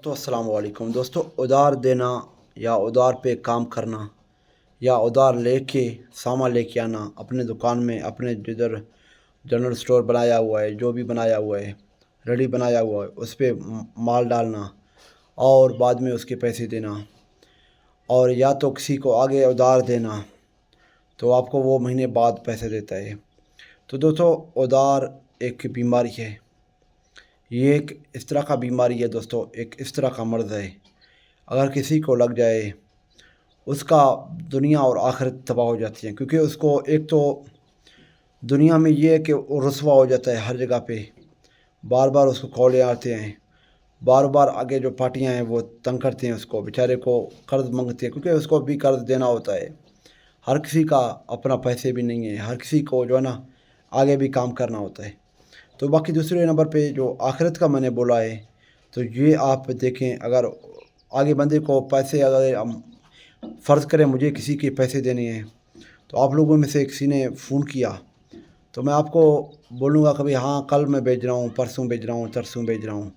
तो अस्सलाम वालेकुम दोस्तों, उधार देना या उधार पे काम करना या उधार लेके सामान लेके आना, अपने दुकान में अपने जिधर जनरल स्टोर बनाया हुआ है, जो भी बनाया हुआ है, रेडी बनाया हुआ है, उस पे माल डालना और बाद में उसके पैसे देना, और या तो किसी को आगे उधार देना तो आपको वो महीने बाद पैसे देता है। तो दोस्तों, उधार एक बीमारी है। ये एक इस तरह का बीमारी है दोस्तों, एक इस तरह का मर्ज़ है। अगर किसी को लग जाए, उसका दुनिया और आखिरत तबाह हो जाती है, क्योंकि उसको एक तो दुनिया में ये है कि वो रुसवा हो जाता है हर जगह पे। बार बार उसको कॉलें आते हैं, बार बार आगे जो पार्टियां हैं वो तंग करती हैं, उसको बेचारे को कर्ज़ मांगती हैं, क्योंकि उसको भी कर्ज़ देना होता है। हर किसी का अपना पैसे भी नहीं है, हर किसी को जो है ना आगे भी काम करना होता है। तो बाकी दूसरे नंबर पे जो आखिरत का मैंने बोला है, तो ये आप देखें, अगर आगे बंदे को पैसे, अगर हम फ़र्ज़ करें मुझे किसी के पैसे देने हैं, तो आप लोगों में से किसी ने फ़ोन किया तो मैं आपको बोलूँगा कभी हाँ कल मैं भेज रहा हूँ, परसों भेज रहा हूँ, तरसों भेज रहा हूँ,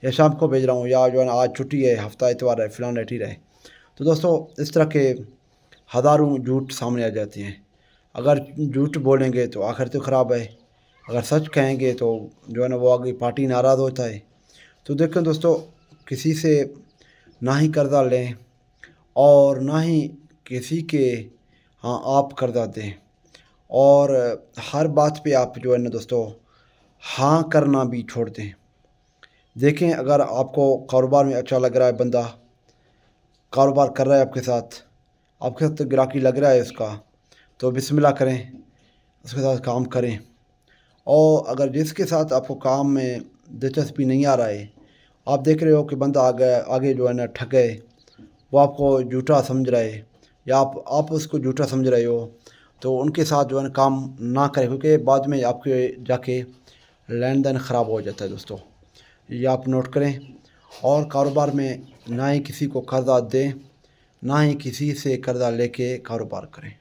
या शाम को भेज रहा हूँ, या जो है ना आज छुट्टी है, हफ्ता इतवार है, फ़लाँ डेट ही रहे। तो दोस्तों, इस तरह के हज़ारों झूठ सामने आ जाते हैं। अगर झूठ बोलेंगे तो आखिर तो ख़राब है, अगर सच कहेंगे तो जो है ना वो आगे पार्टी नाराज़ होता है। तो देखें दोस्तों, किसी से ना ही कर्ज़ा लें और ना ही किसी के हाँ आप कर्ज़ा दें, और हर बात पे आप जो है ना दोस्तों हाँ करना भी छोड़ दें। देखें, अगर आपको कारोबार में अच्छा लग रहा है, बंदा कारोबार कर रहा है आपके साथ तो ग्राहकी लग रहा है उसका, तो बिस्मिल्लाह करें, उसके साथ काम करें। और अगर जिसके साथ आपको काम में दिलचस्पी नहीं आ रहा है, आप देख रहे हो कि बंदा आगे जो है ना ठग है, वो आपको झूठा समझ रहा है, या आप उसको झूठा समझ रहे हो, तो उनके साथ जो है ना काम ना करें, क्योंकि बाद में आपके जाके लेन देन ख़राब हो जाता है दोस्तों। ये आप नोट करें। और कारोबार में ना ही किसी को कर्ज़ा दें, ना ही किसी से कर्ज़ा लेके कारोबार करें।